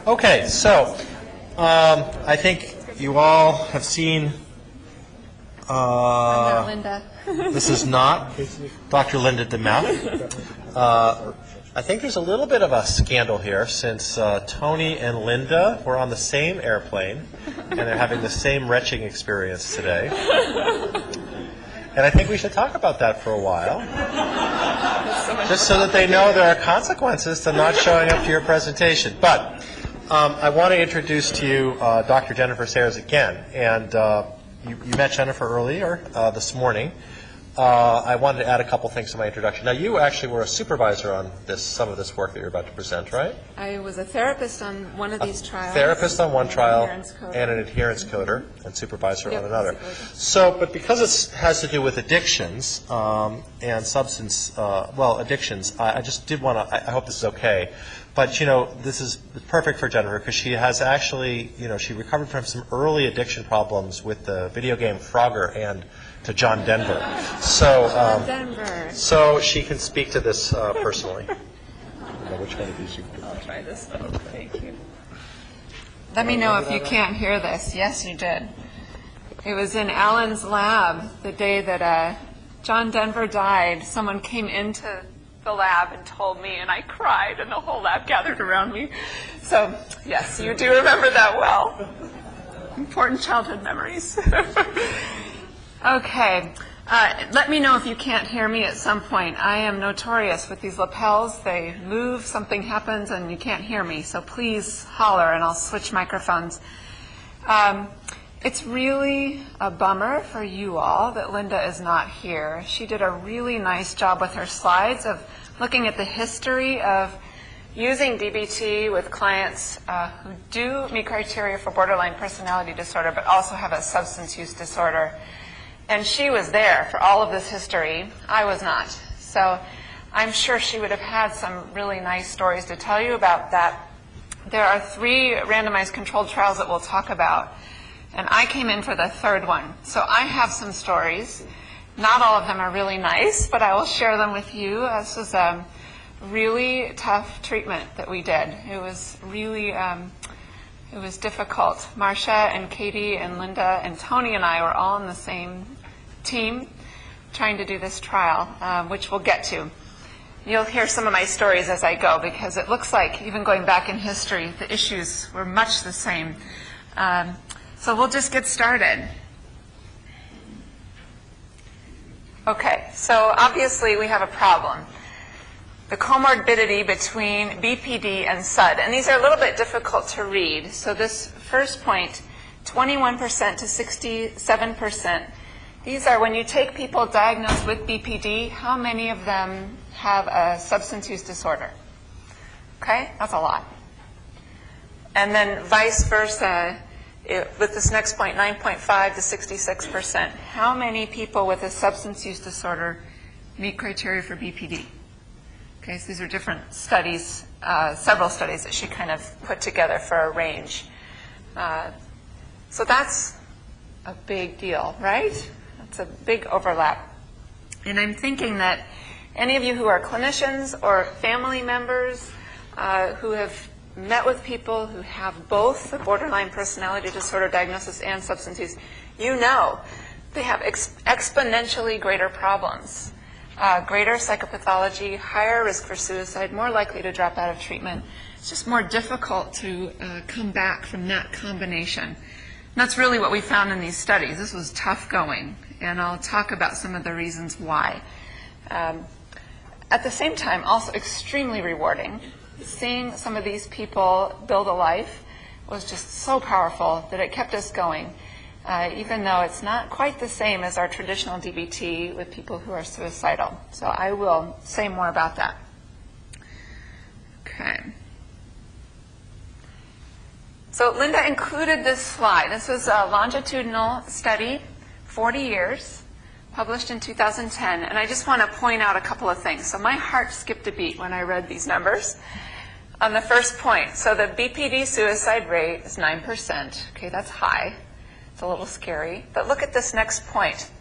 Okay, so I think you all have seen. I'm not Linda. This is not Dr. Linda Dimeff. I think there's a little bit of a scandal here since Tony and Linda were on the same airplane and they're having the same retching experience today. And I think we should talk about that for a while, just so that they know there are consequences to not showing up to your presentation. But I want to introduce to you Dr. Jennifer Sayers again. And you met Jennifer earlier this morning. I wanted to add a couple things to my introduction. Now, you actually were a supervisor on some of this work that you're about to present, right? I was a therapist on one of these trials. Therapist on one trial and an adherence coder and supervisor on another. So, but because it has to do with addictions and substance, addictions, I just did want to, I hope this is okay. But, this is perfect for Jennifer because she has actually, she recovered from some early addiction problems with the video game Frogger and to John Denver. So she can speak to this personally. I don't know which one of these you do. I'll try this one. Thank you. Let me know if you can't hear this. Yes, you did. It was in Alan's lab the day that John Denver died. Someone came into the lab and told me, and I cried, and the whole lab gathered around me. So, yes, you do remember that well. Important childhood memories. Okay. Let me know if you can't hear me at some point. I am notorious with these lapels. They move, something happens, and you can't hear me. So please holler, and I'll switch microphones. It's really a bummer for you all that Linda is not here. She did a really nice job with her slides of looking at the history of using DBT with clients who do meet criteria for borderline personality disorder, but also have a substance use disorder. And she was there for all of this history. I was not. So I'm sure she would have had some really nice stories to tell you about that. There are 3 randomized controlled trials that we'll talk about. And I came in for the 3rd one. So I have some stories. Not all of them are really nice, but I will share them with you. This was a really tough treatment that we did. It was really it was difficult. Marcia and Katie and Linda and Tony and I were all on the same team trying to do this trial, which we'll get to. You'll hear some of my stories as I go because it looks like, even going back in history, the issues were much the same. So we'll just get started. Okay, so obviously we have a problem. The comorbidity between BPD and SUD. And these are a little bit difficult to read. So this first point, 21% to 67%. These are when you take people diagnosed with BPD, how many of them have a substance use disorder? Okay, that's a lot. And then vice versa, with this next point, 9.5 to 66%. How many people with a substance use disorder meet criteria for BPD? Okay, so these are different studies, several studies that she kind of put together for a range. So that's a big deal, right? That's a big overlap. And I'm thinking that any of you who are clinicians or family members who have met with people who have both the borderline personality disorder diagnosis and substance use, you know they have exponentially greater problems. Greater psychopathology, higher risk for suicide, more likely to drop out of treatment. It's just more difficult to come back from that combination. And that's really what we found in these studies. This was tough going, and I'll talk about some of the reasons why. At the same time, also extremely rewarding. Seeing some of these people build a life was just so powerful that it kept us going. Even though it's not quite the same as our traditional DBT with people who are suicidal. So I will say more about that. Okay. So Linda included this slide. This was a longitudinal study, 40 years, published in 2010. And I just want to point out a couple of things. So my heart skipped a beat when I read these numbers. On the first point, so the BPD suicide rate is 9%. Okay, that's high. It's a little scary. But look at this next point.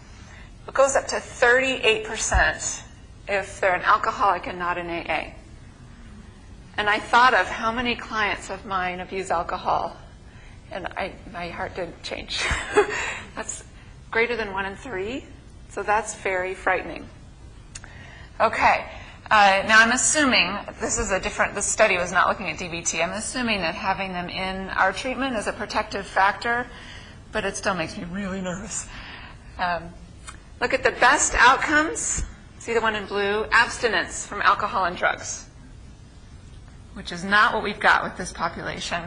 It goes up to 38% if they're an alcoholic and not an AA. And I thought of how many clients of mine abuse alcohol, and my heart did change. That's greater than 1 in 3, so that's very frightening. Okay, now I'm assuming, this study was not looking at DBT, I'm assuming that having them in our treatment is a protective factor, but it still makes me really nervous. Look at the best outcomes, see the one in blue, abstinence from alcohol and drugs, which is not what we've got with this population.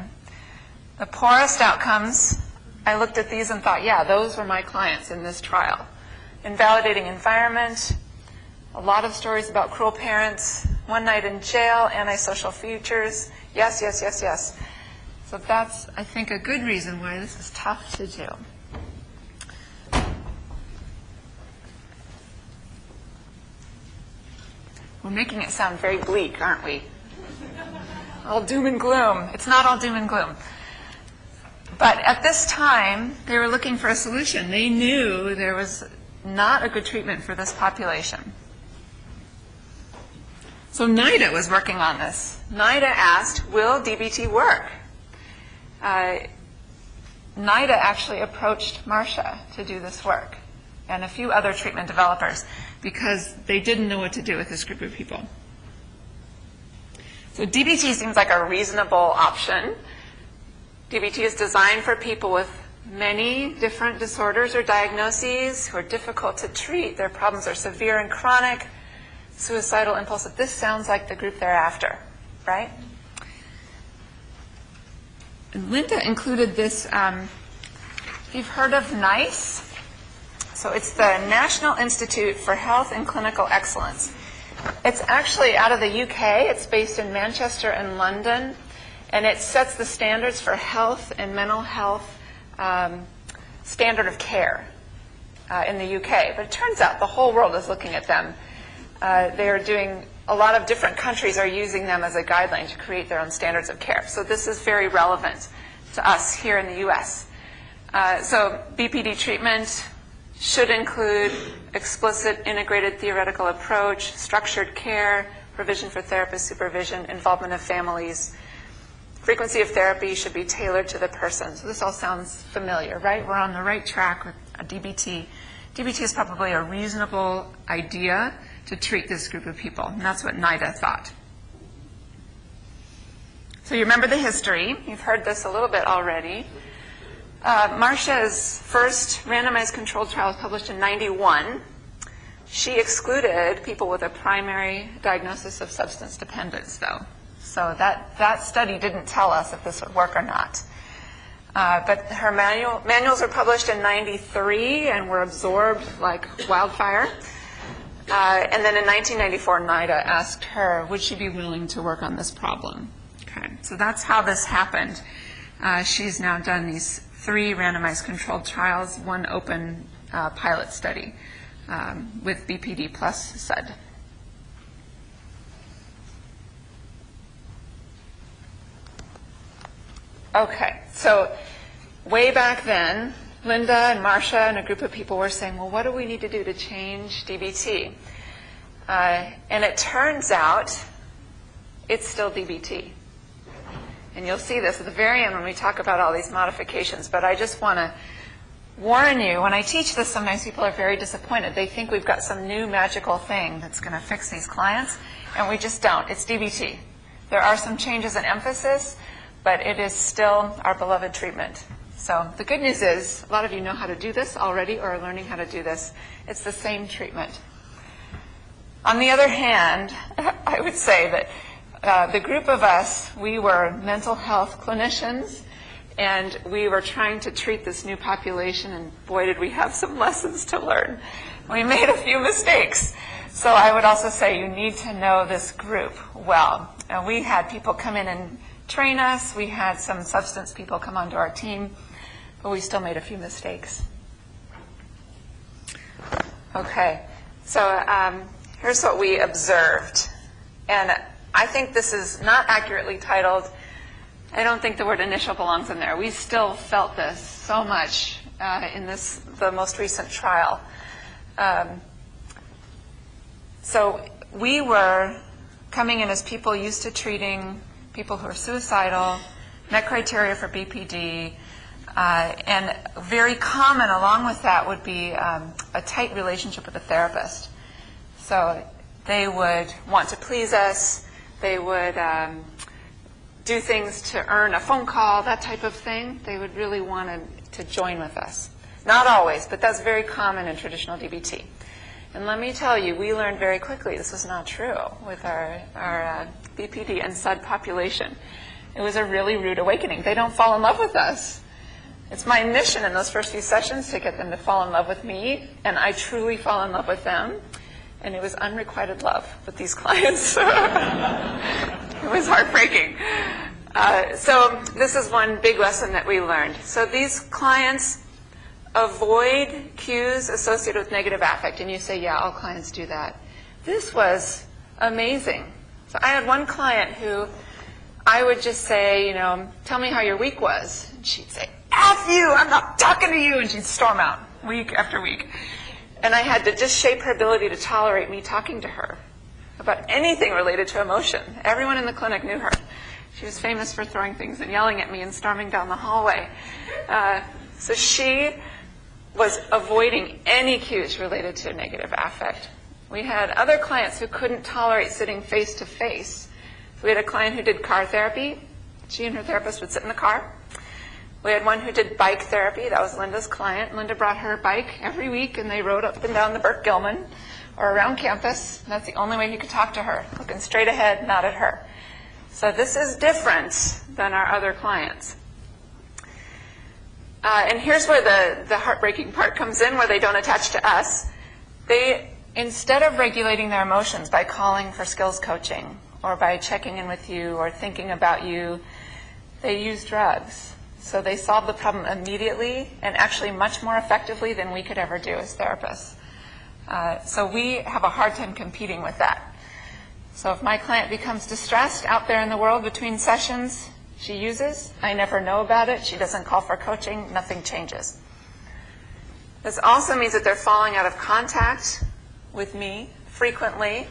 The poorest outcomes, I looked at these and thought, yeah, those were my clients in this trial. Invalidating environment, a lot of stories about cruel parents, 1 night in jail, antisocial futures, yes, yes, yes, yes. So that's, I think, a good reason why this is tough to do. We're making it sound very bleak, aren't we? All doom and gloom. It's not all doom and gloom. But at this time, they were looking for a solution. They knew there was not a good treatment for this population. So NIDA was working on this. NIDA asked, will DBT work? NIDA actually approached Marcia to do this work, and a few other treatment developers, because they didn't know what to do with this group of people. So DBT seems like a reasonable option. DBT is designed for people with many different disorders or diagnoses who are difficult to treat. Their problems are severe and chronic, suicidal, impulsive. This sounds like the group they're after, right? And Linda included this, you've heard of NICE? So it's the National Institute for Health and Clinical Excellence. It's actually out of the UK. It's based in Manchester and London. And it sets the standards for health and mental health standard of care in the UK. But it turns out the whole world is looking at them. They are doing, a lot of different countries are using them as a guideline to create their own standards of care. So this is very relevant to us here in the US. So BPD treatment should include explicit integrated theoretical approach, structured care, provision for therapist supervision, involvement of families. Frequency of therapy should be tailored to the person. So this all sounds familiar, right? We're on the right track with DBT. DBT is probably a reasonable idea to treat this group of people, and that's what NIDA thought. So you remember the history. You've heard this a little bit already. Marcia's first randomized controlled trial was published in '91. She excluded people with a primary diagnosis of substance dependence, though. So that study didn't tell us if this would work or not. But her manuals were published in '93 and were absorbed like wildfire. And then in 1994, NIDA asked her, would she be willing to work on this problem? Okay, so that's how this happened. She's now done these 3 randomized controlled trials, 1 open pilot study with BPD plus SUD. Okay, so way back then, Linda and Marcia and a group of people were saying, well, what do we need to do to change DBT? And it turns out it's still DBT. And you'll see this at the very end when we talk about all these modifications. But I just want to warn you, when I teach this, sometimes people are very disappointed. They think we've got some new magical thing that's going to fix these clients, and we just don't. It's DBT. There are some changes in emphasis, but it is still our beloved treatment. So the good news is, a lot of you know how to do this already or are learning how to do this. It's the same treatment. On the other hand, I would say that the group of us, we were mental health clinicians, and we were trying to treat this new population, and boy, did we have some lessons to learn. We made a few mistakes. So I would also say you need to know this group well. And we had people come in and train us. We had some substance people come onto our team, but we still made a few mistakes. Okay, so here's what we observed. And I think this is not accurately titled. I don't think the word initial belongs in there. We still felt this so much in the most recent trial. So we were coming in as people used to treating people who are suicidal, met criteria for BPD, and very common along with that would be a tight relationship with a therapist. So they would want to please us, they would do things to earn a phone call, that type of thing. They would really want to join with us. Not always, but that's very common in traditional DBT. And let me tell you, we learned very quickly this was not true with our BPD and SUD population. It was a really rude awakening. They don't fall in love with us. It's my mission in those first few sessions to get them to fall in love with me, and I truly fall in love with them. And it was unrequited love with these clients. It was heartbreaking. So this is one big lesson that we learned. So these clients avoid cues associated with negative affect. And you say, yeah, all clients do that. This was amazing. So I had one client who I would just say, you know, tell me how your week was. And she'd say, F you, I'm not talking to you. And she'd storm out week after week. And I had to just shape her ability to tolerate me talking to her about anything related to emotion. Everyone in the clinic knew her. She was famous for throwing things and yelling at me and storming down the hallway. So she was avoiding any cues related to negative affect. We had other clients who couldn't tolerate sitting face to face. We had a client who did car therapy. She and her therapist would sit in the car. We had one who did bike therapy. That was Linda's client. Linda brought her bike every week, and they rode up and down the Burke Gilman or around campus. That's the only way he could talk to her, looking straight ahead, not at her. So this is different than our other clients. And here's where the heartbreaking part comes in, where they don't attach to us. They, instead of regulating their emotions by calling for skills coaching or by checking in with you or thinking about you, they use drugs. So they solve the problem immediately and actually much more effectively than we could ever do as therapists. So we have a hard time competing with that. So if my client becomes distressed out there in the world between sessions, she uses. I never know about it. She doesn't call for coaching. Nothing changes. This also means that they're falling out of contact with me frequently,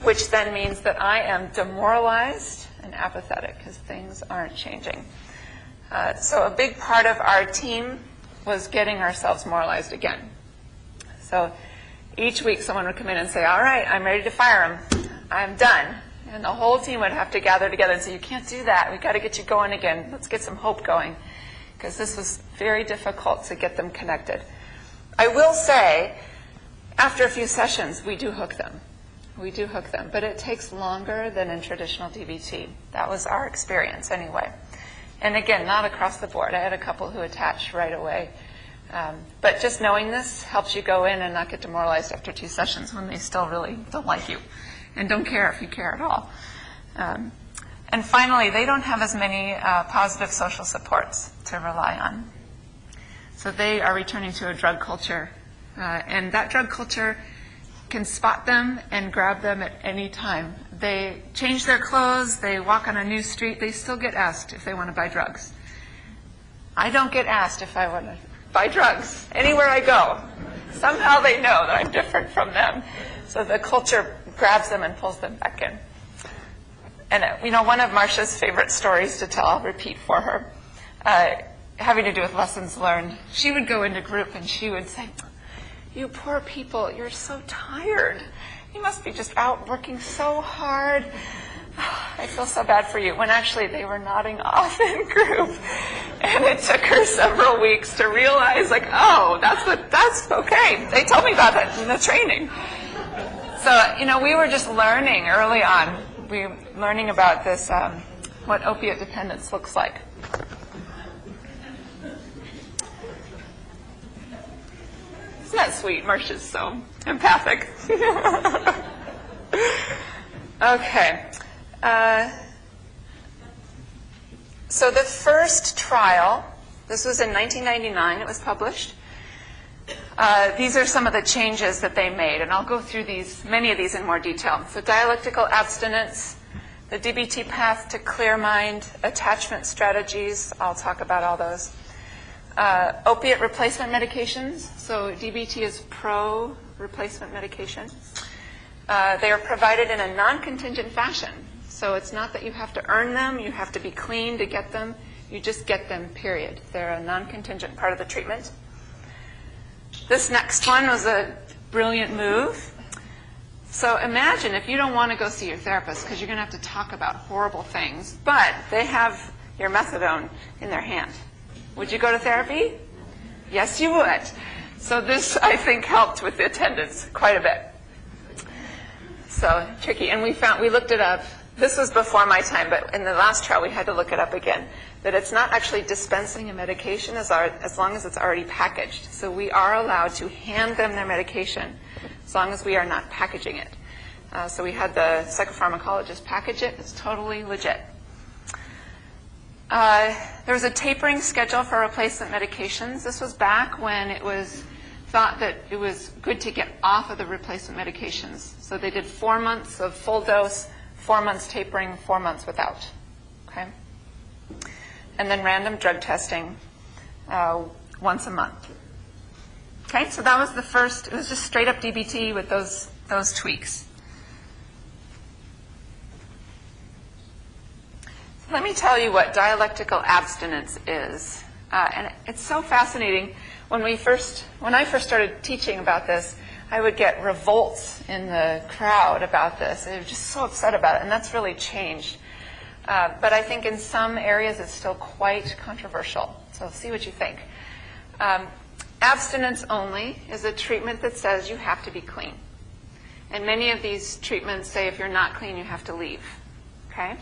which then means that I am demoralized and apathetic because things aren't changing. So a big part of our team was getting ourselves moralized again. So each week someone would come in and say, all right, I'm ready to fire him. I'm done. And the whole team would have to gather together and say, you can't do that. We've got to get you going again. Let's get some hope going. Because this was very difficult to get them connected. I will say, after a few sessions, we do hook them. We do hook them. But it takes longer than in traditional DBT. That was our experience anyway. And again, not across the board. I had a couple who attached right away. But just knowing this helps you go in and not get demoralized after 2 sessions when they still really don't like you and don't care if you care at all. And finally, they don't have as many positive social supports to rely on. So they are returning to a drug culture. And that drug culture can spot them and grab them at any time. They change their clothes, they walk on a new street, they still get asked if they want to buy drugs. I don't get asked if I want to buy drugs anywhere I go. Somehow they know that I'm different from them. So the culture grabs them and pulls them back in. And you know, one of Marcia's favorite stories to tell, I'll repeat for her, having to do with lessons learned. She would go into group and she would say, you poor people, you're so tired. You must be just out working so hard. I feel so bad for you. When actually they were nodding off in group. And it took her several weeks to realize, like, oh, that's okay. They told me about that in the training. So, you know, we were just learning early on. We were learning about this, what opiate dependence looks like. Isn't that sweet? Marcia's so empathic. Okay. So the first trial, this was in 1999, it was published. These are some of the changes that they made, and I'll go through many of these in more detail. So dialectical abstinence, the DBT path to clear mind, attachment strategies, I'll talk about all those. Opiate replacement medications, so DBT is pro-replacement medication. They are provided in a non-contingent fashion. So it's not that you have to earn them, you have to be clean to get them. You just get them, period. They're a non-contingent part of the treatment. This next one was a brilliant move. So imagine if you don't want to go see your therapist because you're going to have to talk about horrible things, but they have your methadone in their hand. Would you go to therapy? Yes, you would. So this, I think, helped with the attendance quite a bit. So tricky. And we looked it up. This was before my time, but in the last trial we had to look it up again, that it's not actually dispensing a medication as long as it's already packaged. So we are allowed to hand them their medication as long as we are not packaging it. So we had the psychopharmacologist package it. It's totally legit. There was a tapering schedule for replacement medications. This was back when it was thought that it was good to get off of the replacement medications. So they did 4 months of full dose, 4 months tapering, 4 months without. Okay? And then random drug testing once a month. Okay, so that was the first. It was just straight up DBT with those tweaks. So let me tell you what dialectical abstinence is. And it's so fascinating. When I first started teaching about this, I would get revolts in the crowd about this. They were just so upset about it, and that's really changed. But I think in some areas it's still quite controversial. So see what you think. Abstinence only is a treatment that says you have to be clean. And many of these treatments say if you're not clean, you have to leave. Okay?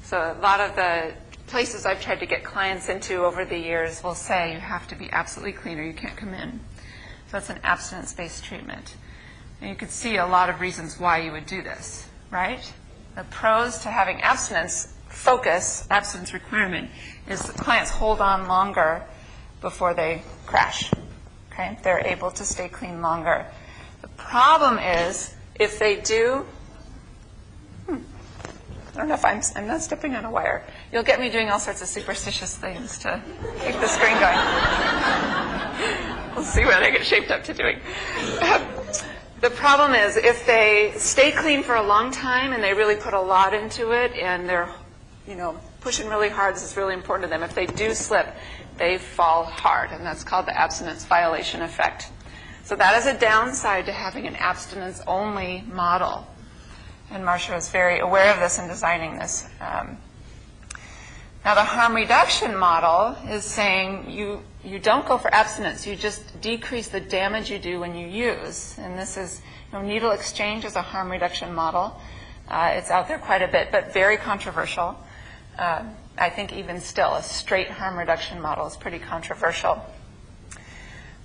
So a lot of the places I've tried to get clients into over the years will say you have to be absolutely clean or you can't come in. So it's an abstinence-based treatment. And you could see a lot of reasons why you would do this, right? The pros to having abstinence focus, abstinence requirement, is that clients hold on longer before they crash. Okay? They're able to stay clean longer. The problem is if they do, I don't know if I'm not stepping on a wire. You'll get me doing all sorts of superstitious things to keep the screen going. We'll see what I get shaped up to doing. The problem is if they stay clean for a long time and they really put a lot into it and they're, pushing really hard, this is really important to them. If they do slip, they fall hard, and that's called the abstinence violation effect. So that is a downside to having an abstinence-only model. And Marcia is very aware of this in designing this. Now, the harm reduction model is saying you don't go for abstinence. You just decrease the damage you do when you use. And this is, needle exchange is a harm reduction model. It's out there quite a bit, but very controversial. I think even still, a straight harm reduction model is pretty controversial.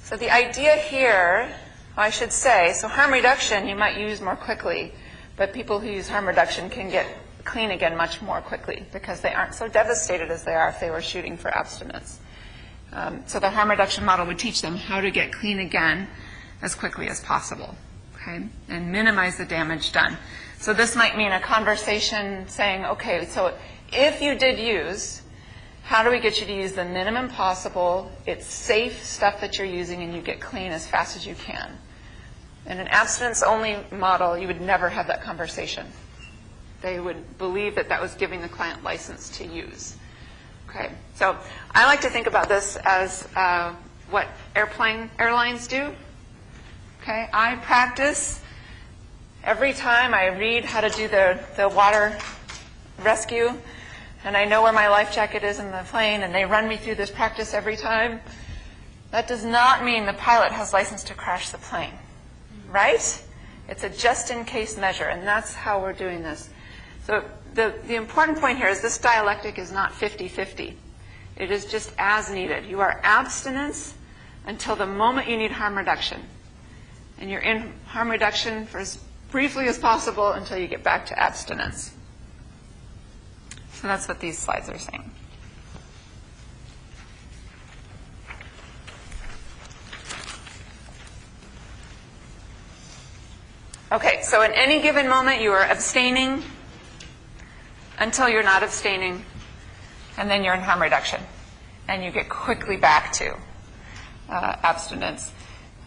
So the idea here, I should say, so harm reduction you might use more quickly, but people who use harm reduction can get clean again much more quickly because they aren't so devastated as they are if they were shooting for abstinence. So the harm reduction model would teach them how to get clean again as quickly as possible, okay, and minimize the damage done. So this might mean a conversation saying, okay, so if you did use, how do we get you to use the minimum possible? It's safe stuff that you're using and you get clean as fast as you can. In an abstinence-only model, you would never have that conversation. They would believe that that was giving the client license to use. Okay, so I like to think about this as what airlines do. Okay, I practice every time I read how to do the water rescue, and I know where my life jacket is in the plane, and they run me through this practice every time. That does not mean the pilot has license to crash the plane, right? It's a just-in-case measure, and that's how we're doing this. So the important point here is this dialectic is not 50-50. It is just as needed. You are abstinence until the moment you need harm reduction. And you're in harm reduction for as briefly as possible until you get back to abstinence. So that's what these slides are saying. Okay, so in any given moment you are abstaining until you're not abstaining, and then you're in harm reduction, and you get quickly back to abstinence.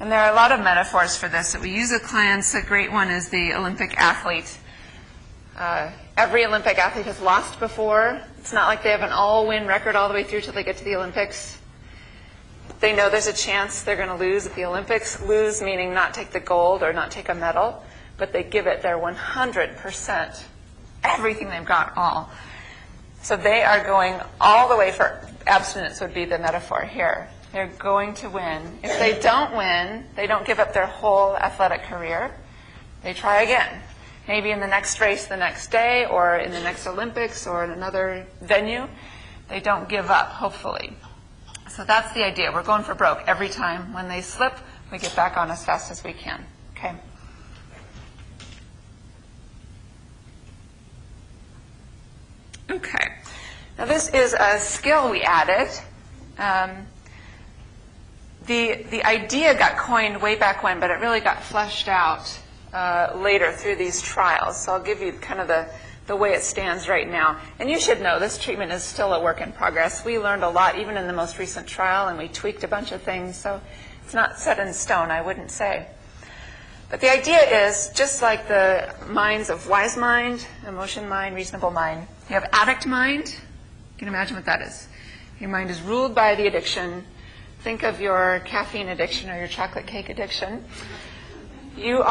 And there are a lot of metaphors for this that we use with clients. A great one is the Olympic athlete. Every Olympic athlete has lost before. It's not like they have an all-win record all the way through till they get to the Olympics. They know there's a chance they're going to lose at the Olympics. Lose meaning not take the gold or not take a medal, but they give it their 100%, everything they've got all. So they are going all the way for abstinence would be the metaphor here. They're going to win. If they don't win, they don't give up their whole athletic career. They try again. Maybe in the next race the next day or in the next Olympics or in another venue. They don't give up, hopefully. So that's the idea. We're going for broke every time. When they slip, we get back on as fast as we can. Okay. Okay. Now this is a skill we added. The idea got coined way back when, but it really got fleshed out later through these trials. So I'll give you kind of the way it stands right now. And you should know this treatment is still a work in progress. We learned a lot even in the most recent trial, and we tweaked a bunch of things. So it's not set in stone, I wouldn't say. But the idea is, just like the minds of wise mind, emotion mind, reasonable mind, you have addict mind. You can imagine what that is. Your mind is ruled by the addiction. Think of your caffeine addiction or your chocolate cake addiction. You're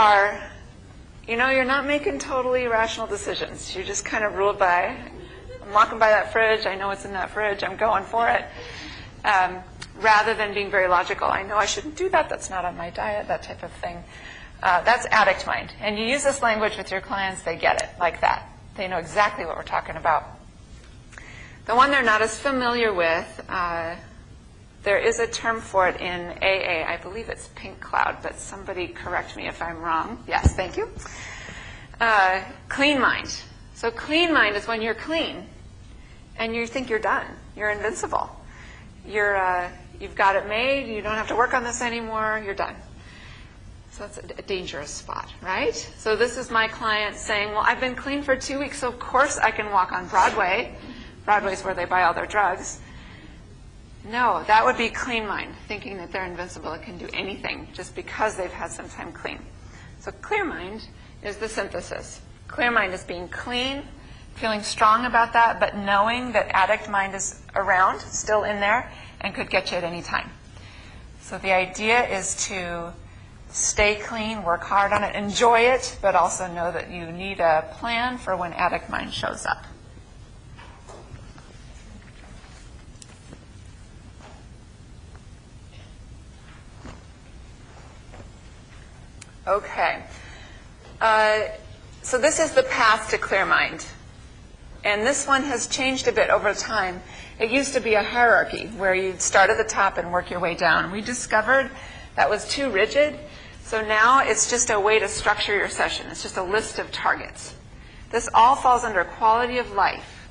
not making totally rational decisions. You're just kind of ruled by, I'm walking by that fridge, I know what's in that fridge, I'm going for it. Rather than being very logical, I know I shouldn't do that, that's not on my diet, that type of thing. That's addict mind. And you use this language with your clients, they get it, like that. They know exactly what we're talking about. The one they're not as familiar with, there is a term for it in AA. I believe it's pink cloud, but somebody correct me if I'm wrong. Yes, thank you. Clean mind. So clean mind is when you're clean and you think you're done. You're invincible. You've got it made. You don't have to work on this anymore. You're done. So that's a dangerous spot, right? So this is my client saying, well, I've been clean for 2 weeks, so of course I can walk on Broadway. Broadway's where they buy all their drugs. No, that would be clean mind, thinking that they're invincible and can do anything just because they've had some time clean. So clear mind is the synthesis. Clear mind is being clean, feeling strong about that, but knowing that addict mind is around, still in there, and could get you at any time. So the idea is to stay clean, work hard on it, enjoy it, but also know that you need a plan for when addict mind shows up. Okay. So this is the path to clear mind. And this one has changed a bit over time. It used to be a hierarchy where you'd start at the top and work your way down. We discovered that was too rigid. So now it's just a way to structure your session. It's just a list of targets. This all falls under quality of life.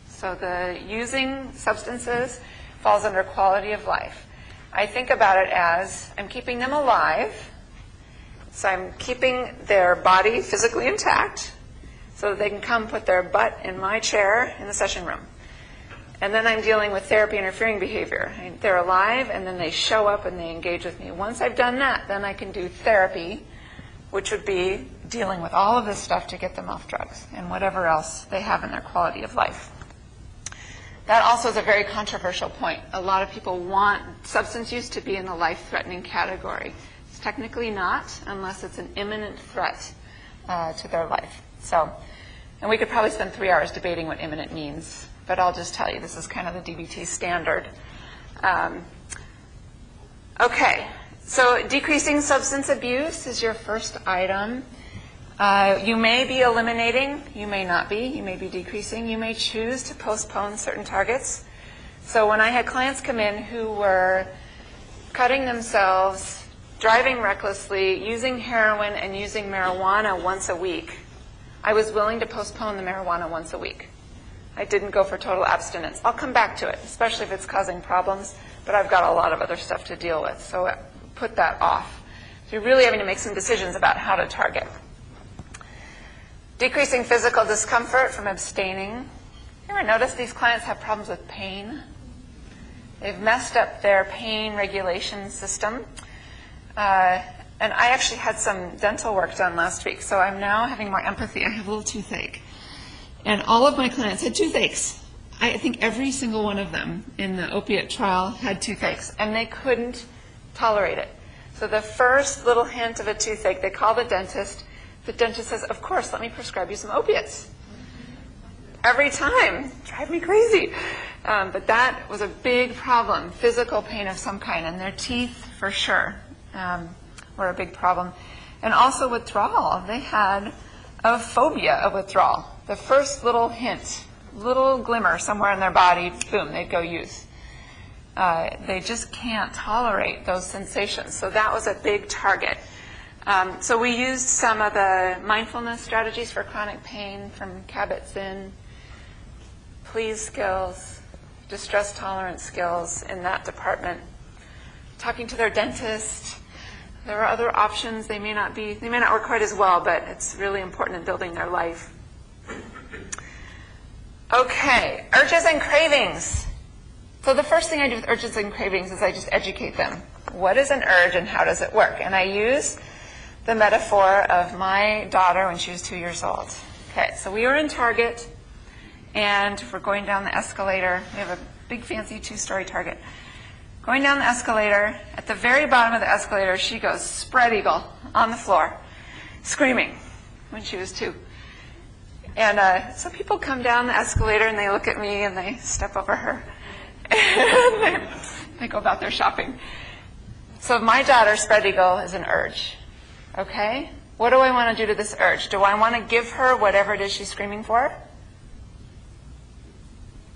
So the using substances falls under quality of life. I think about it as I'm keeping them alive. So I'm keeping their body physically intact so that they can come put their butt in my chair in the session room. And then I'm dealing with therapy interfering behavior. They're alive, and then they show up and they engage with me. Once I've done that, then I can do therapy, which would be dealing with all of this stuff to get them off drugs and whatever else they have in their quality of life. That also is a very controversial point. A lot of people want substance use to be in the life-threatening category. It's technically not, unless it's an imminent threat to their life. So, and we could probably spend 3 hours debating what imminent means, but I'll just tell you this is kind of the DBT standard. Okay, so decreasing substance abuse is your first item. You may be eliminating, you may not be, you may be decreasing, you may choose to postpone certain targets. So when I had clients come in who were cutting themselves, driving recklessly, using heroin and using marijuana once a week, I was willing to postpone the marijuana once a week. I didn't go for total abstinence. I'll come back to it, especially if it's causing problems, but I've got a lot of other stuff to deal with, so put that off. So you're really having to make some decisions about how to target. Decreasing physical discomfort from abstaining. You ever notice these clients have problems with pain? They've messed up their pain regulation system. and I actually had some dental work done last week, so I'm now having more empathy. I have a little toothache. And all of my clients had toothaches. I think every single one of them in the opiate trial had toothaches, and they couldn't tolerate it. So the first little hint of a toothache, they call the dentist. The dentist says, of course, let me prescribe you some opiates. Every time. Drive me crazy. But that was a big problem, physical pain of some kind, and their teeth, for sure, were a big problem. And also withdrawal. They had a phobia of withdrawal. The first little hint, little glimmer somewhere in their body, boom, they'd go use. They just can't tolerate those sensations. So that was a big target. So we used some of the mindfulness strategies for chronic pain from Kabat-Zinn, please skills, distress tolerance skills in that department. Talking to their dentist. There are other options. They may not work quite as well, but it's really important in building their life. Okay, urges and cravings. So the first thing I do with urges and cravings is I just educate them. What is an urge and how does it work? And I use the metaphor of my daughter when she was 2 years old. Okay, so we were in Target, and we're going down the escalator. We have a big fancy 2-story Target. Going down the escalator, at the very bottom of the escalator, she goes spread eagle on the floor, screaming when she was 2. And so people come down the escalator and they look at me and they step over her. And they go about their shopping. So my daughter's spread eagle is an urge. Okay? What do I want to do to this urge? Do I want to give her whatever it is she's screaming for?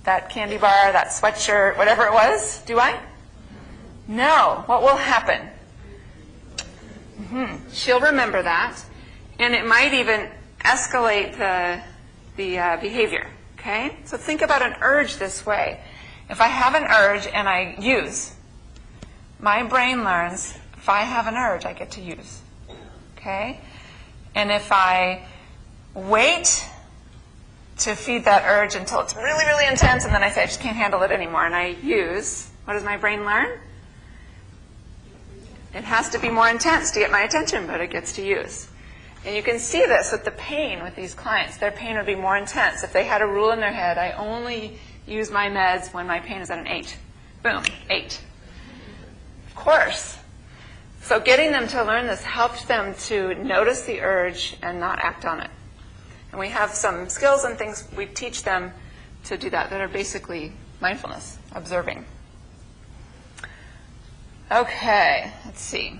That candy bar, that sweatshirt, whatever it was? Do I? No. What will happen? She'll remember that, and it might even escalate the behavior. Okay? So think about an urge this way. If I have an urge and I use, my brain learns if I have an urge, I get to use. Okay? And if I wait to feed that urge until it's really, really intense, and then I say, I just can't handle it anymore, and I use, what does my brain learn? It has to be more intense to get my attention, but it gets to use. And you can see this with the pain with these clients. Their pain would be more intense. If they had a rule in their head, I only use my meds when my pain is at an 8. Boom, 8. Of course. So getting them to learn this helped them to notice the urge and not act on it. And we have some skills and things we teach them to do that are basically mindfulness, observing. Okay, let's see.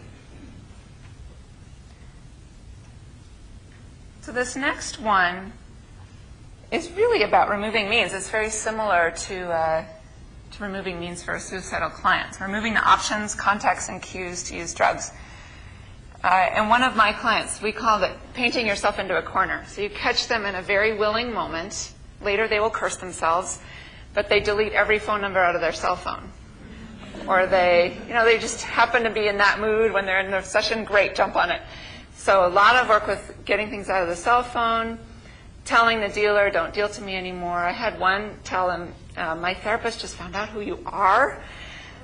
So this next one is really about removing means. It's very similar to removing means for a suicidal client. Removing the options, contexts, and cues to use drugs. And one of my clients, we called it painting yourself into a corner. So you catch them in a very willing moment. Later they will curse themselves, but they delete every phone number out of their cell phone. Or they just happen to be in that mood when they're in their session, great, jump on it. So a lot of work with getting things out of the cell phone, telling the dealer, don't deal to me anymore. I had one tell him, my therapist just found out who you are.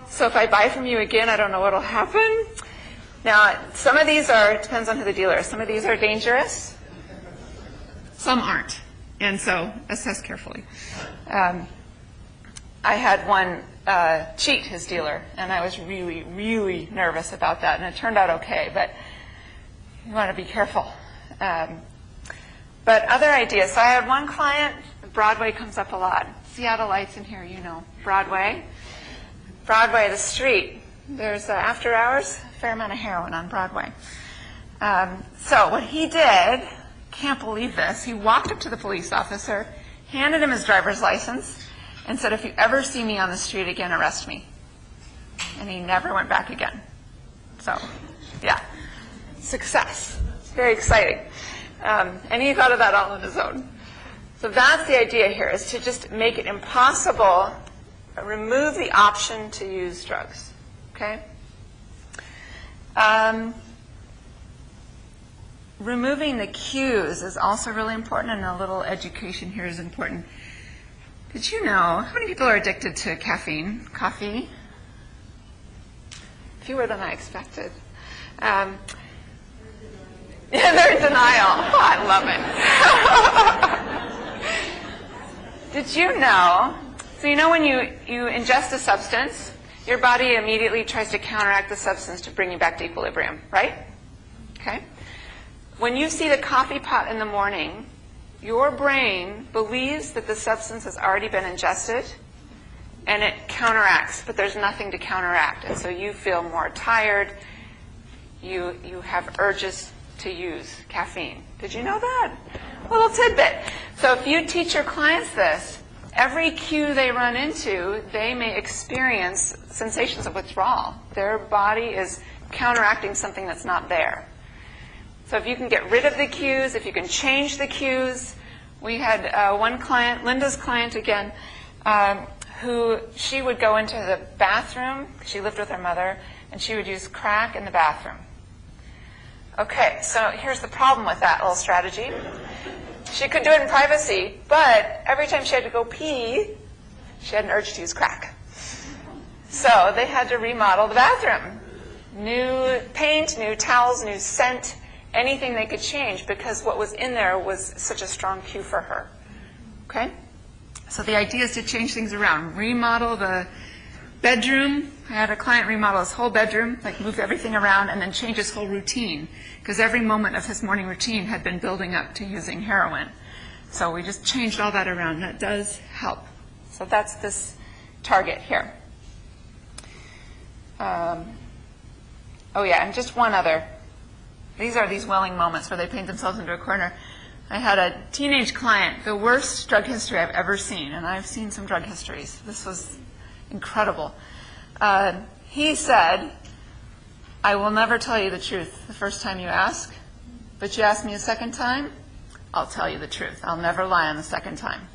So if I buy from you again, I don't know what will happen. Now, some of these it depends on who the dealer is. Some of these are dangerous. Some aren't. And so assess carefully. I had one cheat his dealer, and I was really, really nervous about that, and it turned out okay, but you want to be careful. But other ideas. So I had one client, Broadway comes up a lot. Seattleites in here, you know. Broadway, the street. There's after hours, a fair amount of heroin on Broadway. So what he did, can't believe this, he walked up to the police officer, handed him his driver's license, and said, if you ever see me on the street again, arrest me. And he never went back again. So, yeah, success. It's very exciting. And he thought of that all on his own. So that's the idea here, is to just make it impossible, remove the option to use drugs. Okay? Removing the cues is also really important, and a little education here is important. Did you know how many people are addicted to caffeine, coffee? Fewer than I expected. Yeah, they're in denial. Oh, I love it. Did you know, so you know when you ingest a substance, your body immediately tries to counteract the substance to bring you back to equilibrium, right? Okay. When you see the coffee pot in the morning, your brain believes that the substance has already been ingested, and it counteracts, but there's nothing to counteract. And so you feel more tired. You have urges to use caffeine. Did you know that? Little tidbit. So if you teach your clients this, every cue they run into, they may experience sensations of withdrawal. Their body is counteracting something that's not there. So if you can get rid of the cues, if you can change the cues. We had one client, Linda's client again, who she would go into the bathroom. She lived with her mother, and she would use crack in the bathroom. Okay, so here's the problem with that little strategy. She could do it in privacy, but every time she had to go pee, she had an urge to use crack. So they had to remodel the bathroom. New paint, new towels, new scent, anything they could change, because what was in there was such a strong cue for her. Okay? So the idea is to change things around. Remodel the bedroom. I had a client remodel his whole bedroom, like move everything around, and then change his whole routine, because every moment of his morning routine had been building up to using heroin. So we just changed all that around. That does help. So that's this target here. Oh yeah, and just one other. These are these willing moments where they paint themselves into a corner. I had a teenage client, the worst drug history I've ever seen, and I've seen some drug histories. This was incredible. He said, I will never tell you the truth the first time you ask, but you ask me a second time, I'll tell you the truth. I'll never lie on the second time.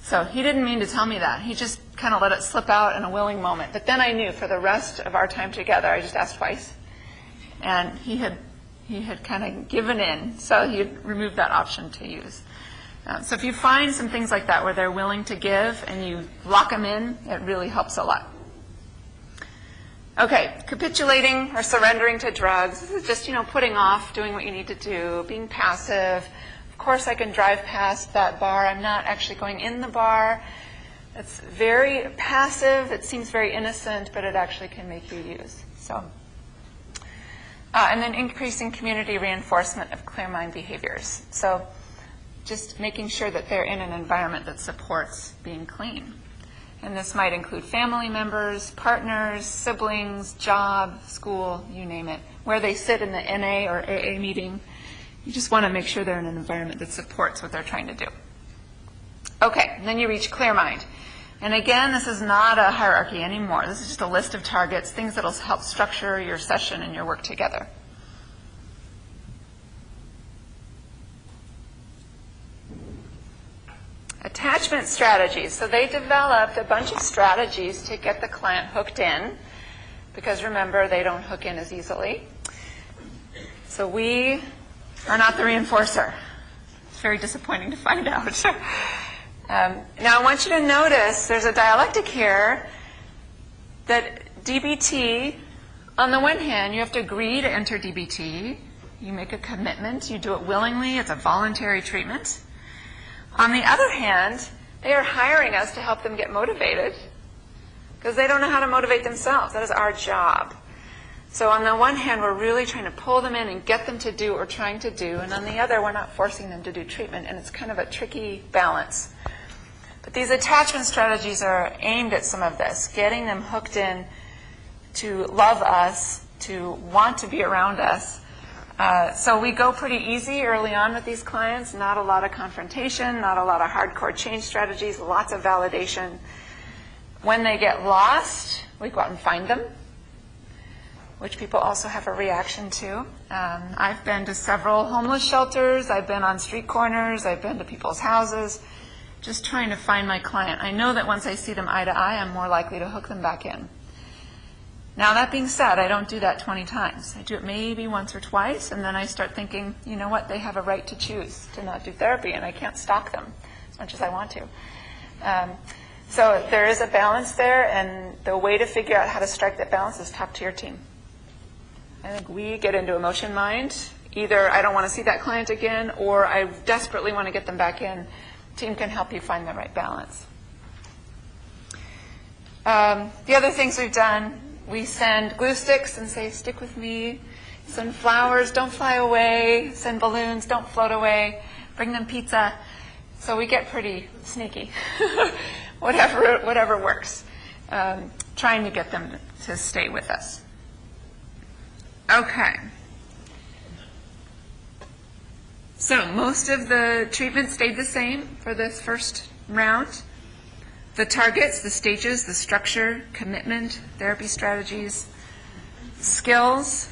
So he didn't mean to tell me that. He just kind of let it slip out in a willing moment. But then I knew for the rest of our time together, I just asked twice. And he had kind of given in, so he had removed that option to use. So if you find some things like that where they're willing to give and you lock them in, it really helps a lot. Okay, capitulating or surrendering to drugs. This is just, putting off doing what you need to do, being passive. Of course, I can drive past that bar. I'm not actually going in the bar. It's very passive. It seems very innocent, but it actually can make you use. So. And then increasing community reinforcement of clear mind behaviors. So just making sure that they're in an environment that supports being clean. And this might include family members, partners, siblings, job, school, you name it. Where they sit in the NA or AA meeting, you just want to make sure they're in an environment that supports what they're trying to do. Okay, and then you reach clear mind. And again, this is not a hierarchy anymore. This is just a list of targets, things that will help structure your session and your work together. Attachment strategies. So they developed a bunch of strategies to get the client hooked in, because remember, they don't hook in as easily. So we are not the reinforcer. It's very disappointing to find out. Now I want you to notice there's a dialectic here that DBT, on the one hand, you have to agree to enter DBT. You make a commitment. You do it willingly. It's a voluntary treatment. On the other hand, they are hiring us to help them get motivated because they don't know how to motivate themselves. That is our job. So on the one hand, we're really trying to pull them in and get them to do what we're trying to do. And on the other, we're not forcing them to do treatment. And it's kind of a tricky balance. But these attachment strategies are aimed at some of this, getting them hooked in to love us, to want to be around us. So we go pretty easy early on with these clients, not a lot of confrontation, not a lot of hardcore change strategies, lots of validation. When they get lost, we go out and find them, which people also have a reaction to. I've been to several homeless shelters. I've been on street corners. I've been to people's houses, just trying to find my client. I know that once I see them eye to eye, I'm more likely to hook them back in. Now, that being said, I don't do that 20 times. I do it maybe once or twice, and then I start thinking, you know what, they have a right to choose to not do therapy, and I can't stalk them as much as I want to. So there is a balance there, and the way to figure out how to strike that balance is talk to your team. I think we get into emotion mind. Either I don't want to see that client again, or I desperately want to get them back in. Team can help you find the right balance. The other things we've done, we send glue sticks and say, stick with me. Send flowers, don't fly away. Send balloons, don't float away. Bring them pizza. So we get pretty sneaky. Whatever works. Trying to get them to stay with us. Okay. So most of the treatment stayed the same for this first round. The targets, the stages, the structure, commitment, therapy strategies, skills.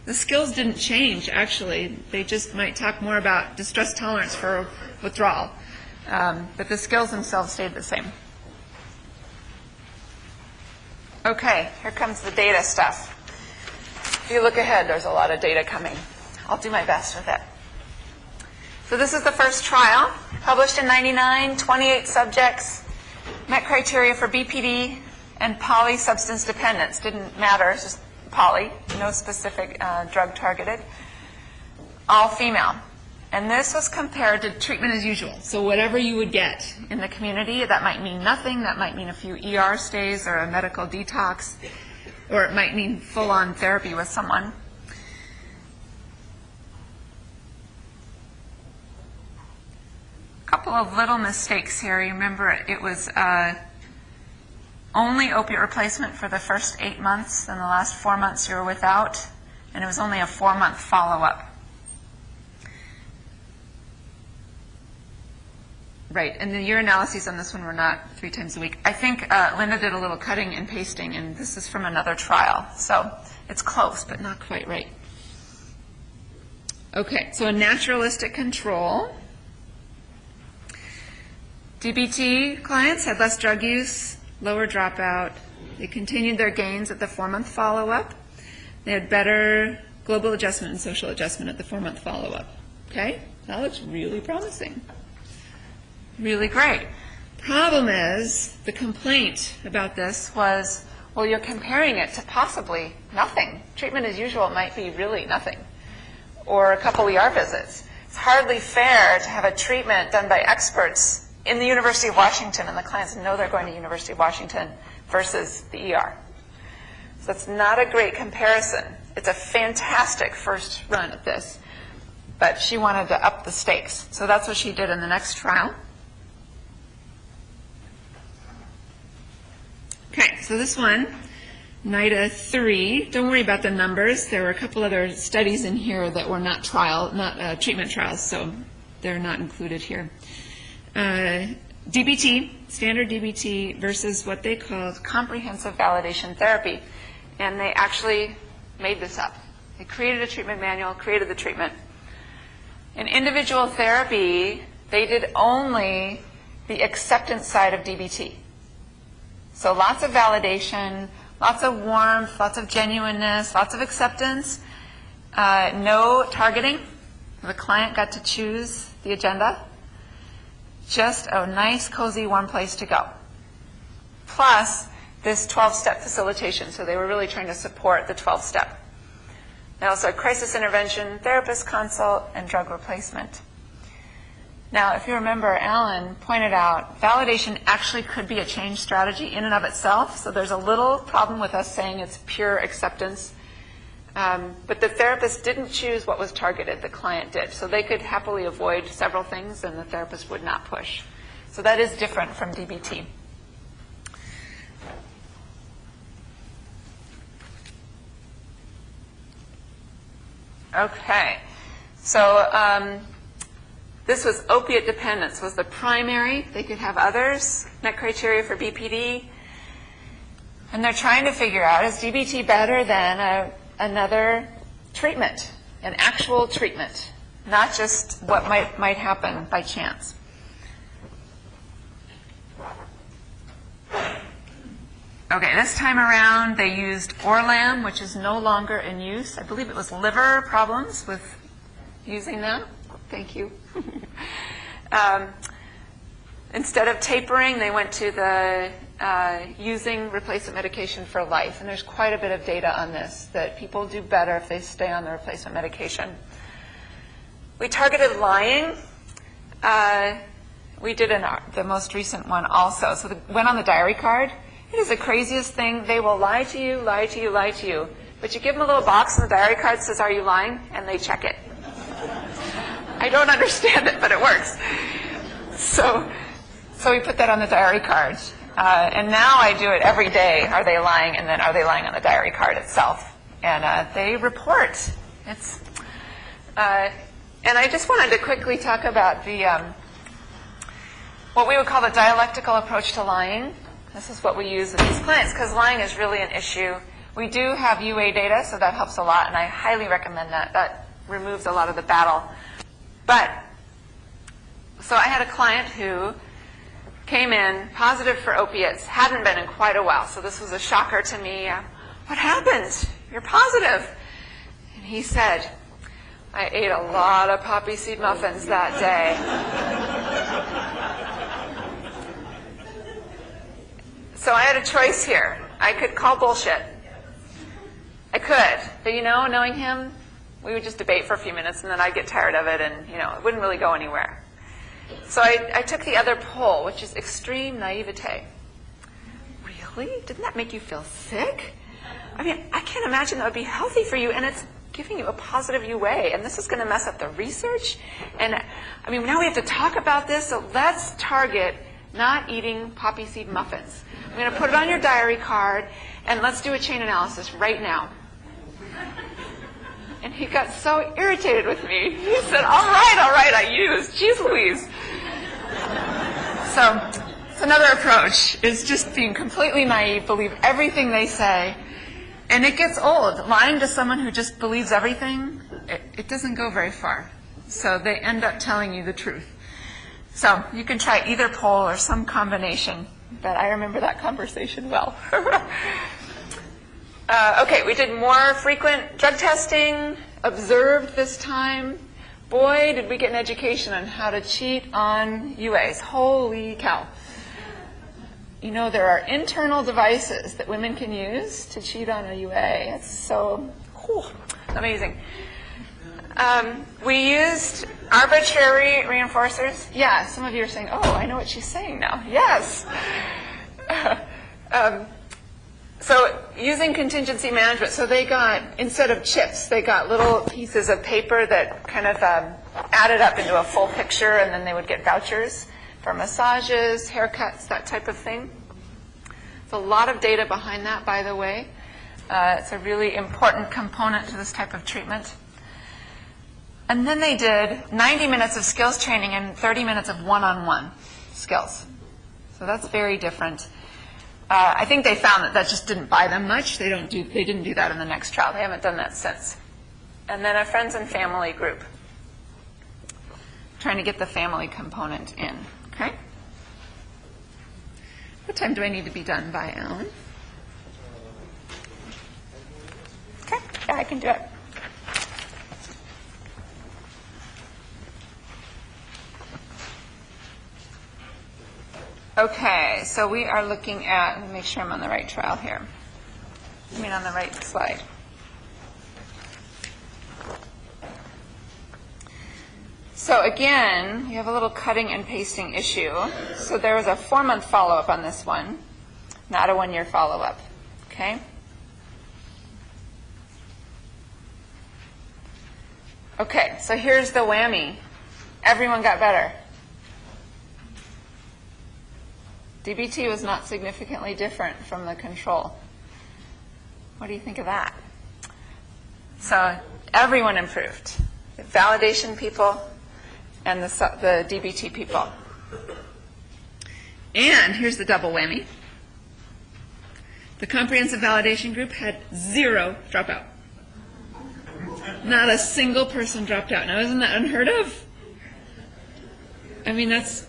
The skills didn't change, actually. They just might talk more about distress tolerance for withdrawal. But the skills themselves stayed the same. Okay, here comes the data stuff. If you look ahead, there's a lot of data coming. I'll do my best with it. So this is the first trial, published in '99, 28 subjects, met criteria for BPD and polysubstance dependence. Didn't matter, it's just poly, no specific drug targeted. All female. And this was compared to treatment as usual. So whatever you would get in the community, that might mean nothing, that might mean a few ER stays or a medical detox, or it might mean full-on therapy with someone. A couple of little mistakes here. You remember it was only opiate replacement for the first 8 months, and the last 4 months you were without, and it was only a 4-month follow-up. Right, and the year analyses on this one were not 3 times a week. I think Linda did a little cutting and pasting, and this is from another trial. So it's close, but not quite right. Okay, so a naturalistic control. DBT clients had less drug use, lower dropout. They continued their gains at the 4-month follow-up. They had better global adjustment and social adjustment at the 4-month follow-up. Okay, that looks really promising. Really great. Problem is, the complaint about this was, well, you're comparing it to possibly nothing. Treatment as usual might be really nothing, or a couple ER visits. It's hardly fair to have a treatment done by experts in the University of Washington, and the clients know they're going to University of Washington, versus the ER. So it's not a great comparison. It's a fantastic first run at this, but she wanted to up the stakes. So that's what she did in the next trial. Okay, so this one, NIDA 3, don't worry about the numbers. There were a couple other studies in here that were not treatment trials, so they're not included here. DBT, standard DBT versus what they called comprehensive validation therapy. And they actually made this up. They created a treatment manual, created the treatment. In individual therapy, they did only the acceptance side of DBT. So lots of validation, lots of warmth, lots of genuineness, lots of acceptance, no targeting. The client got to choose the agenda. Just a nice, cozy, warm place to go. Plus, this 12-step facilitation. So they were really trying to support the 12-step. They also had crisis intervention, therapist consult, and drug replacement. Now, if you remember, Alan pointed out validation actually could be a change strategy in and of itself. So there's a little problem with us saying it's pure acceptance. But the therapist didn't choose what was targeted, the client did. So they could happily avoid several things and the therapist would not push. So that is different from DBT. Okay, so this was opiate dependence was the primary. They could have others, met criteria for BPD. And they're trying to figure out, is DBT better than another treatment, an actual treatment, not just what might happen by chance. Okay, this time around they used Orlam, which is no longer in use. I believe it was liver problems with using that. Thank you. Instead of tapering, they went to the using replacement medication for life. And there's quite a bit of data on this, that people do better if they stay on the replacement medication. We targeted lying. We did the most recent one also. So went on the diary card. It is the craziest thing. They will lie to you, lie to you, lie to you. But you give them a little box and the diary card says, "Are you lying?" And they check it. I don't understand it, but it works. So we put that on the diary card. And now I do it every day. Are they lying? And then are they lying on the diary card itself? And they report. And I just wanted to quickly talk about what we would call the dialectical approach to lying. This is what we use with these clients because lying is really an issue. We do have UA data, so that helps a lot, and I highly recommend that. That removes a lot of the battle. So I had a client who came in positive for opiates, hadn't been in quite a while, so this was a shocker to me. "What happened? You're positive." And he said, "I ate a lot of poppy seed muffins that day." So I had a choice here. I could call bullshit. I could. But knowing him, we would just debate for a few minutes and then I'd get tired of it and, it wouldn't really go anywhere. So I took the other pole, which is extreme naivete. Really? Didn't that make you feel sick? I mean, I can't imagine that would be healthy for you, and it's giving you a positive UA, and this is going to mess up the research. And I mean, now we have to talk about this, so let's target not eating poppy seed muffins. I'm going to put it on your diary card, and let's do a chain analysis right now. And he got so irritated with me. He said, all right, I used. Jeez Louise. So another approach is just being completely naive, believe everything they say. And it gets old. Lying to someone who just believes everything, it doesn't go very far. So they end up telling you the truth. So you can try either pole or some combination. But I remember that conversation well. Okay, we did more frequent drug testing, observed this time. Boy, did we get an education on how to cheat on UAs. Holy cow. There are internal devices that women can use to cheat on a UA. It's so amazing. We used arbitrary reinforcers. Yeah, some of you are saying, oh, I know what she's saying now. Yes. So using contingency management, so they got, instead of chips, they got little pieces of paper that kind of added up into a full picture, and then they would get vouchers for massages, haircuts, that type of thing. There's a lot of data behind that, by the way. It's a really important component to this type of treatment. And then they did 90 minutes of skills training and 30 minutes of one-on-one skills. So that's very different. I think they found that just didn't buy them much. They didn't do that in the next trial. They haven't done that since. And then a friends and family group, trying to get the family component in. Okay. What time do I need to be done by, Alan? Okay. Yeah, I can do it. Okay, so we are looking at, let me make sure I'm on the right trial here. I mean on the right slide. So again, you have a little cutting and pasting issue. So there was a 4-month follow-up on this one, not a 1-year follow-up. Okay? Okay, so here's the whammy. Everyone got better. DBT was not significantly different from the control. What do you think of that? So everyone improved. The validation people and the DBT people. And here's the double whammy. The comprehensive validation group had 0 dropout. Not a single person dropped out. Now, isn't that unheard of? I mean, that's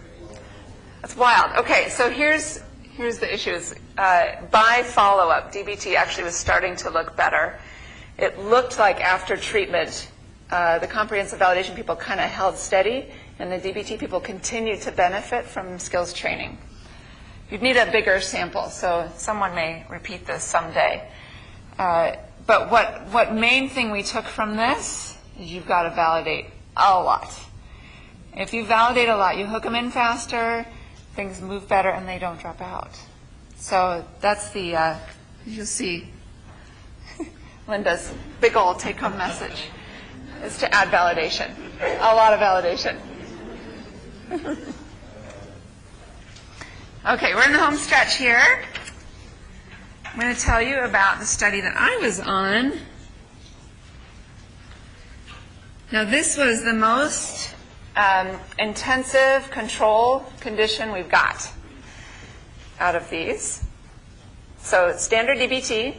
wild. Okay, so here's the issues. By follow-up, DBT actually was starting to look better. It looked like after treatment, the comprehensive validation people kind of held steady, and the DBT people continued to benefit from skills training. you'd need a bigger sample, so someone may repeat this someday. But what main thing we took from this is you've got to validate a lot. If you validate a lot, you hook them in faster, things move better, and they don't drop out. So that's the, you'll see Linda's big old take-home message is to add validation, a lot of validation. Okay, we're in the home stretch here. I'm going to tell you about the study that I was on. Now, this was the most intensive control condition we've got out of these. So it's standard DBT.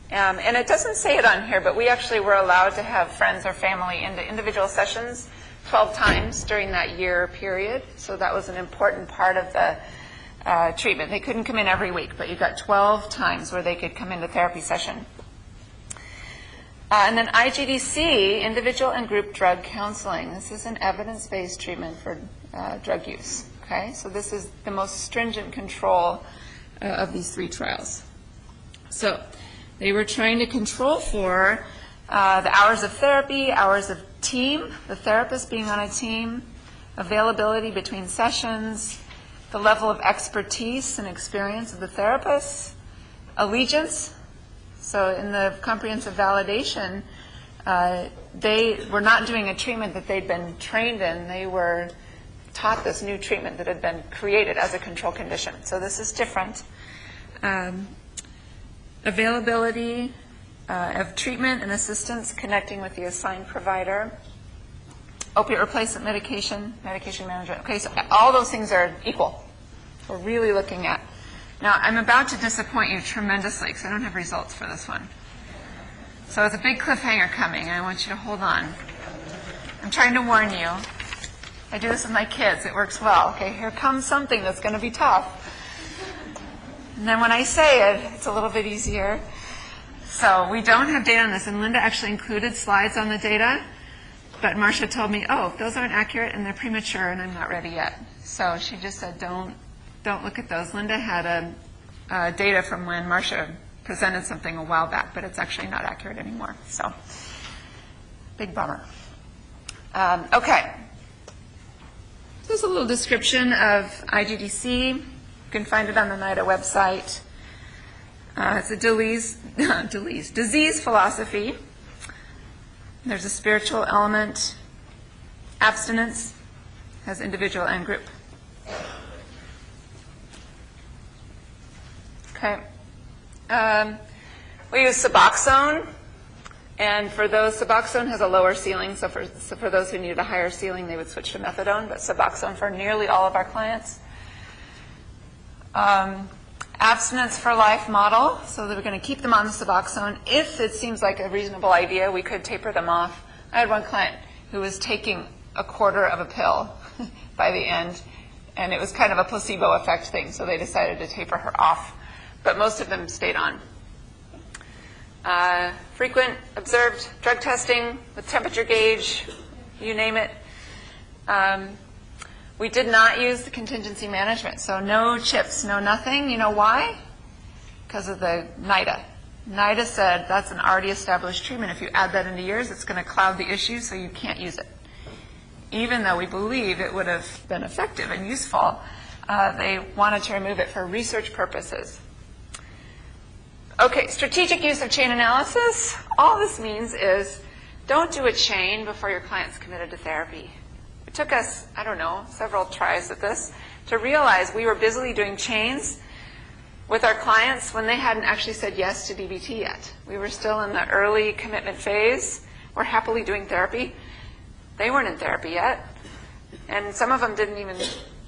And it doesn't say it on here, but we actually were allowed to have friends or family into individual sessions 12 times during that year period. So that was an important part of the treatment. They couldn't come in every week, but you got 12 times where they could come into therapy session. And then IGDC, individual and group drug counseling. This is an evidence-based treatment for drug use. Okay, so this is the most stringent control of these 3 trials. So they were trying to control for the hours of therapy, hours of team, the therapist being on a team, availability between sessions, the level of expertise and experience of the therapist, allegiance. So in the comprehensive validation, they were not doing a treatment that they'd been trained in. They were taught this new treatment that had been created as a control condition. So this is different. Availability of treatment and assistance connecting with the assigned provider. Opiate replacement medication, medication management. Okay, so all those things are equal. We're really looking at. Now, I'm about to disappoint you tremendously because I don't have results for this one. So it's a big cliffhanger coming, and I want you to hold on. I'm trying to warn you. I do this with my kids. It works well. Okay, here comes something that's going to be tough. And then when I say it, it's a little bit easier. So we don't have data on this, and Linda actually included slides on the data. But Marcia told me, oh, those aren't accurate and they're premature and I'm not ready yet. So she just said, don't look at those. Linda had data from when Marcia presented something a while back, but it's actually not accurate anymore. So, big bummer. Okay. There's a little description of IGDC. You can find it on the NIDA website. It's a disease philosophy. There's a spiritual element. Abstinence has individual and group. Okay. We use Suboxone, and for those, Suboxone has a lower ceiling, so for those who needed a higher ceiling, they would switch to methadone, but Suboxone for nearly all of our clients. Abstinence for life model, so that we're going to keep them on the Suboxone. If it seems like a reasonable idea, we could taper them off. I had one client who was taking a quarter of a pill by the end, and it was kind of a placebo effect thing, so they decided to taper her off. But most of them stayed on. Frequent observed drug testing with temperature gauge, you name it. We did not use the contingency management, so no chips, no nothing. You know why? Because of the NIDA. NIDA said that's an already established treatment. If you add that into yours, it's going to cloud the issue, so you can't use it. Even though we believe it would have been effective and useful, they wanted to remove it for research purposes. Okay, strategic use of chain analysis. All this means is don't do a chain before your client's committed to therapy. It took us, I don't know, several tries at this to realize we were busily doing chains with our clients when they hadn't actually said yes to DBT yet. We were still in the early commitment phase. We're happily doing therapy. They weren't in therapy yet. And some of them didn't even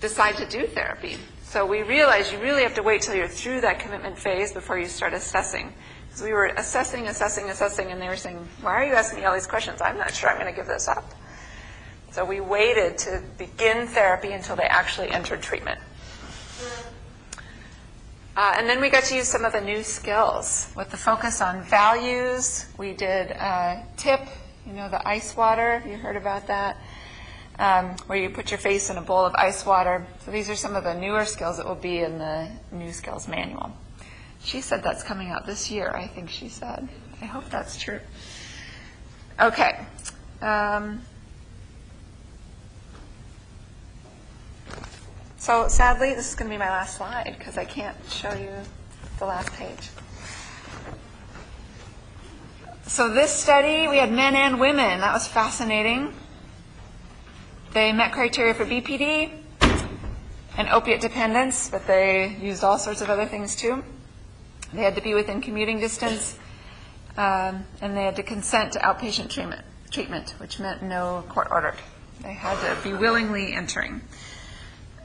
decide to do therapy. So we realized you really have to wait till you're through that commitment phase before you start assessing. Because we were assessing, and they were saying, why are you asking me all these questions? I'm not sure I'm going to give this up. So we waited to begin therapy until they actually entered treatment. And then we got to use some of the new skills with the focus on values. We did TIP, you know, the ice water. You heard about that. where you put your face in a bowl of ice water. So these are some of the newer skills that will be in the new skills manual. She said that's coming out this year, I think she said. I hope that's true. Okay. So sadly, this is going to be my last slide because I can't show you the last page. So this study, we had men and women. That was fascinating. They met criteria for BPD and opiate dependence, but they used all sorts of other things too. They had to be within commuting distance, and they had to consent to outpatient treatment, which meant no court ordered. They had to be willingly entering.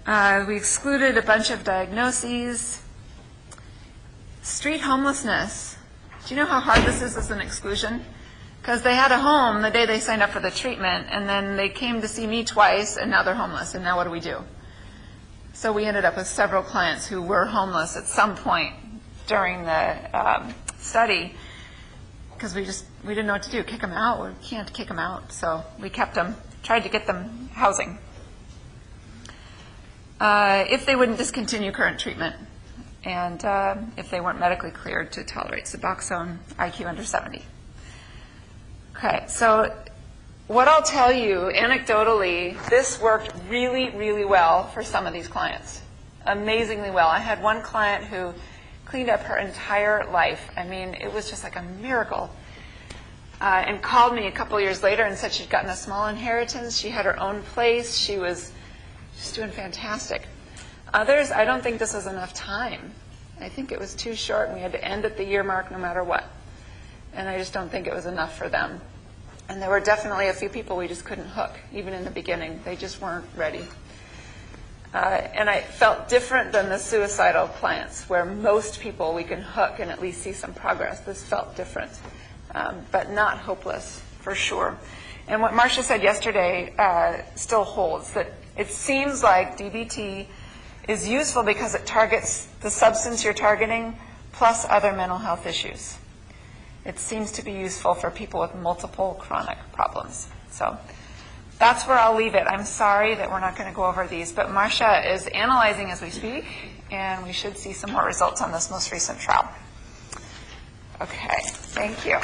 We excluded a bunch of diagnoses. Street homelessness. Do you know how hard this is as an exclusion? Because they had a home the day they signed up for the treatment, and then they came to see me twice, and now they're homeless, and now what do we do? So we ended up with several clients who were homeless at some point during the study, because we didn't know what to do. Kick them out? We can't kick them out. So we kept them, tried to get them housing. If they wouldn't discontinue current treatment, and if they weren't medically cleared to tolerate Suboxone, IQ under 70. Okay, so what I'll tell you anecdotally, this worked really, really well for some of these clients. Amazingly well. I had one client who cleaned up her entire life. I mean, it was just like a miracle. And called me a couple years later and said she'd gotten a small inheritance. She had her own place. She was just doing fantastic. Others, I don't think this was enough time. I think it was too short, and we had to end at the year mark no matter what. And I just don't think it was enough for them. And there were definitely a few people we just couldn't hook, even in the beginning. They just weren't ready. And I felt different than the suicidal clients, where most people we can hook and at least see some progress. This felt different, but not hopeless, for sure. And what Marcia said yesterday still holds, that it seems like DBT is useful because it targets the substance you're targeting plus other mental health issues. It seems to be useful for people with multiple chronic problems. So that's where I'll leave it. I'm sorry that we're not going to go over these, but Marcia is analyzing as we speak, and we should see some more results on this most recent trial. Okay, thank you.